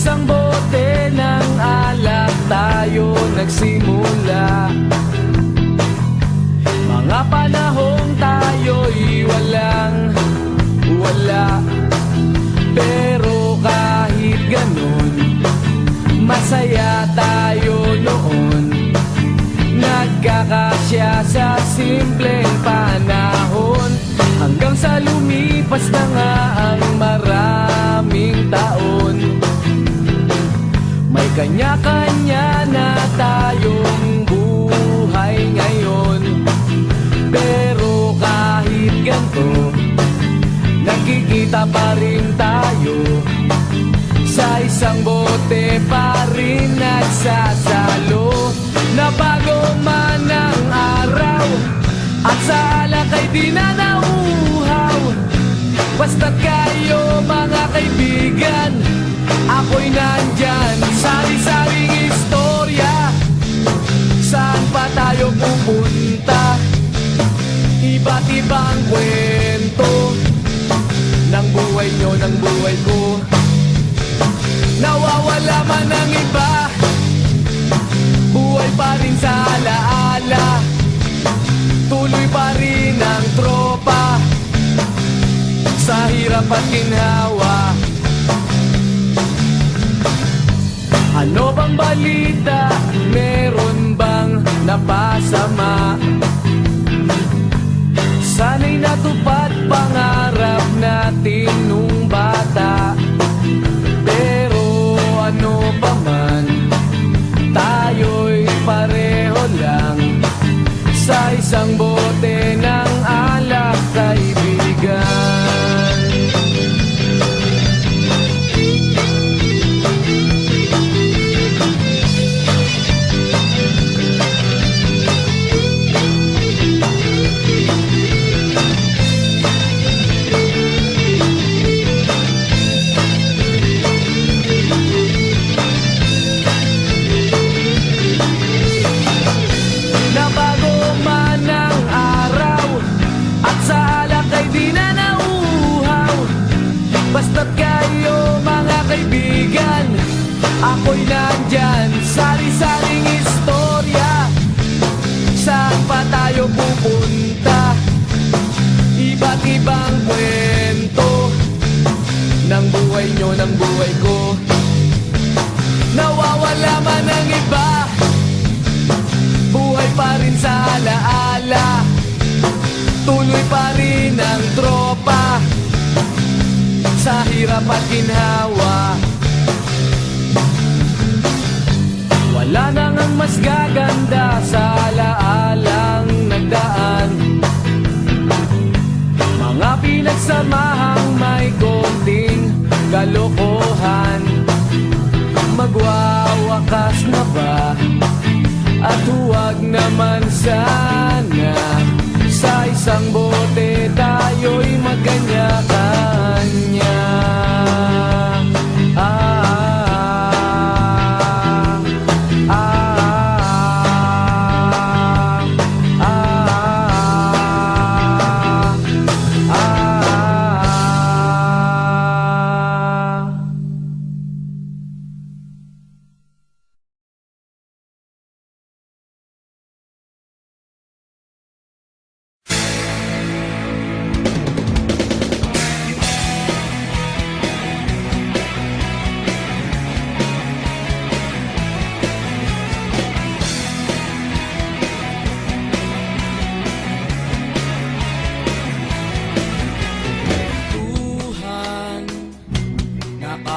isang bote ng alak tayo nagsimula. Mga panahong tayo'y walang-wala, pero kahit ganun, masaya tayo noon. Nagkakasya sa simpleng panahon, hanggang sa lumipas na nga ang maraming taon. May kanya-kanya na tayong buhay ngayon, pero kahit ganito, nagkikita pa rin tayo. Sa isang bote pa rin nagsasalo. Nabago man ang araw at sa alak ay di na nauuhaw. Basta't kayo mga kaibigan, ako'y nandyan. Sari-saring istorya, saan pa tayo pupunta? Iba't ibang kwento ng buhay nyo, ng buhay ko. Nawawala man ang iba, buhay pa rin sa alaala. Tuloy pa rin ang tropa sa hirap at ginhawa. Ano bang balita? Meron bang napasama? Sana'y natupad pangarap natin nung bata. Pero ano pa man, tayo'y pareho lang sa isang bote ng alak, kaibigan. Basta't kayo mga kaibigan, ako'y nandyan. Sari-saring istorya, saan pa tayo pupunta? Iba't ibang kwento ng buhay nyo, ng buhay ko. Nawawala man ang iba, buhay pa rin sa alaala. Tuloy pa rin ang tropa sa hirap at ginhawa. Wala nang ang mas gaganda sa alaalang nagdaan. Mga pinagsamahang may konting kalokohan. Magwawakas na ba? At huwag naman sana sa isang bote tayo'y magkanya-kanya.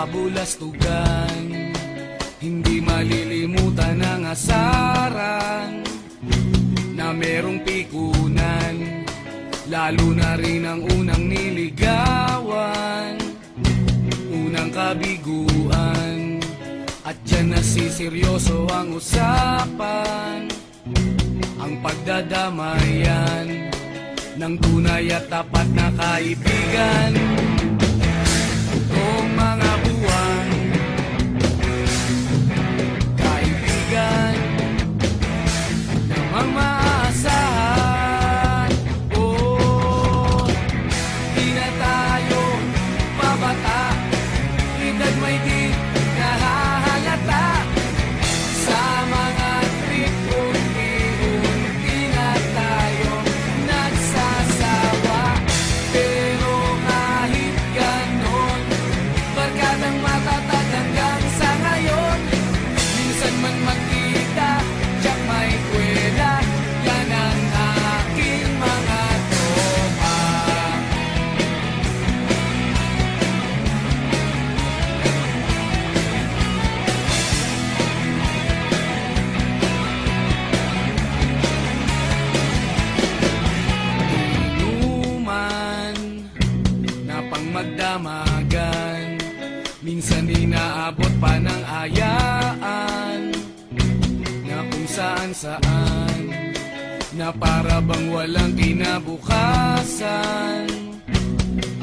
Kabulastugan, hindi malilimutan ang asaran na merong pikunan, lalo na rin ang unang niligawan, unang kabiguan. At dyan nasiseryoso ang usapan, ang pagdadamayan ng tunay at tapat na kaibigan. Kung mga buwan, kaibigan, namang maaasahan. Oh, di na tayo pabata, edad may di kahapon. Umabot pa ng ayaan na kung saan na para bang walang kinabukasan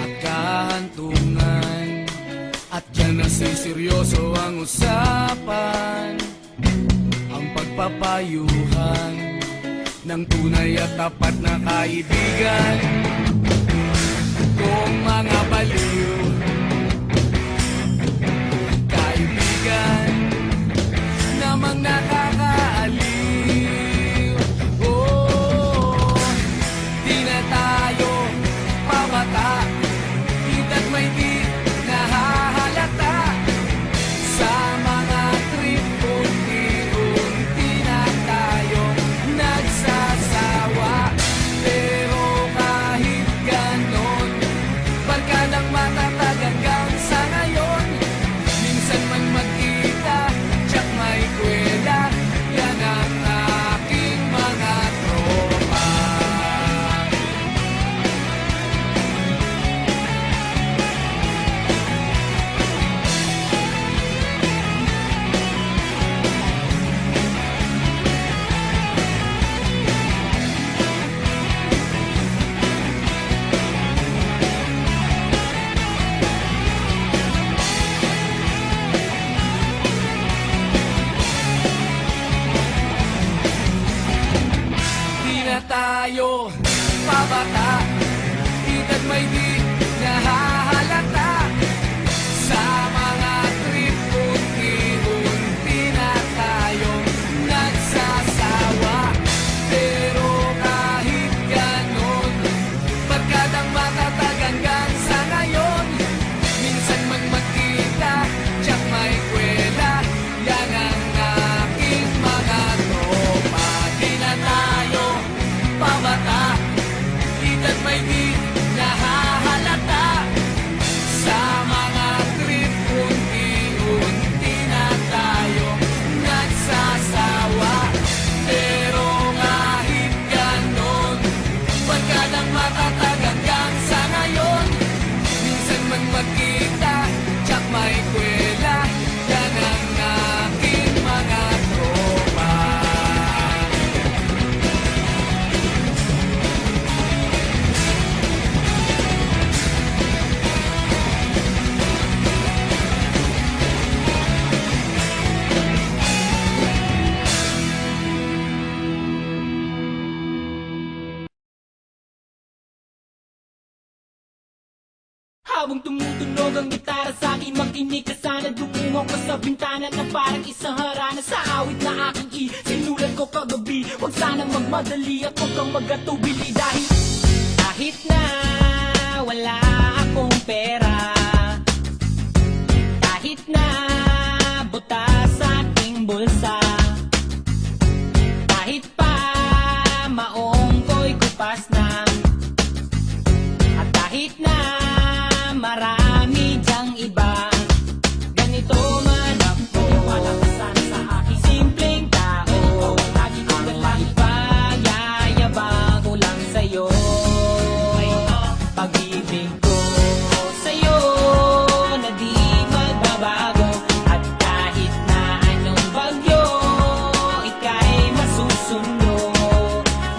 at kahantungan. At dyan na seryoso ang usapan, ang pagpapayuhan ng tunay at tapat na kaibigan. Kung mga baliw kaibigan namang nakakaaliw, oh, di na tayo pabata, hita't may di nahahalata. Sa mga trip unti-unti na tayo nagsasawa. Pero kahit ganon, barkadang matatag hanggang sa ngayon. Minsan man magkita, tsak may kwela, yan ang aking mga tropa. Di na tayo pabata, hita't may di nahahalata. Sa mga trip unti-unti na tayo nagsasawa. Pero kahit ganon, barkadang matatag hanggang sa ngayon. Minsan man magkita, tsak may kwela, yan ang aking mga tropa. Di na tayo pabata, hita't may di nahahalata. Sa mga trip unti-unti na tayo nagsasawa. Pero kahit ganon, barkadang matatag hanggang sa ngayon. Minsan man magkita, tsak may kwela, yan ang aking mga tropa. Habang tumutunog ang gitara sa akin, makinig ka sana. Dumungaw ka sa bintana na parang isang harana. Sa awit na aking sinulat ko kagabi, huwag sanang magmadali at huwag kang magatubili. Dahil kahit na wala akong pera, kahit na butas sa aking bulsa, kahit pa maong ko'y kupas na, at kahit na marami dyang iba, ganito man ako, malakasan sa aking simpleng tao. Lagi ko na lang ipayayabang ko lang sa'yo. Pag-ibig ko sa'yo na di magbabago, at kahit na anong bagyo, ika'y masusundo.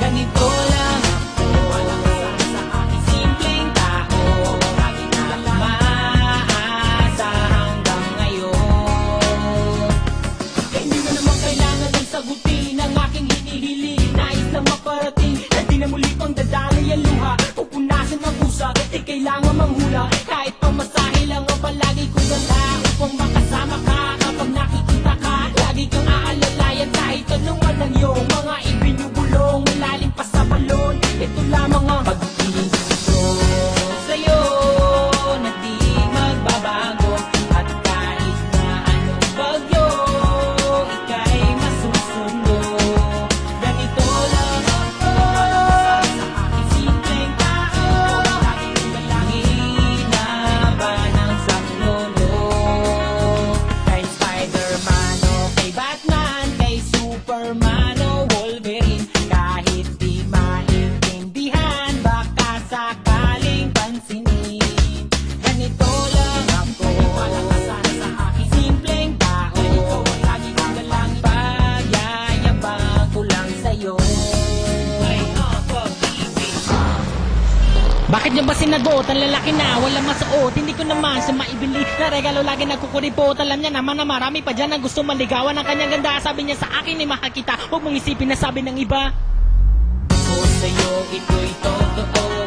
Ganito lang ako, malakasan sa aking simpleng tao. Lagi na lang umaasa hanggang ngayon. Kaya hindi na naman kailangan ng sagutin ang aking hinihiling. Nais na maparating na di na muli pang dadalay ang luha. Pupunasan ng pusa, di kailangan manghula. Kahit pamasahe lang ang palagi kong dala, upang makasama ka kapag nakikita ka. Lagi kang aalalayan kahit anong ang iyong mga ibinubulong. Malalim pa sa balon, ito lamang ang pag-ibig ko sa'yo na di magbabago. At kahit na anong bagyo, ika'y masusundo. Ganito lang ako, sa aking simpleng tao. Lagi kong dalangin na niya ba sinagot? Ang lalaki na wala masuot. Hindi ko naman siya maibili na regalo, lagi nagkukuripot. Alam niya naman na marami pa dyan na gusto maligawan ng kanyang ganda. Sabi niya sa akin, mahal kita, huwag mong isipin na sabi ng iba. Ako sa'yo, ito'y totoo.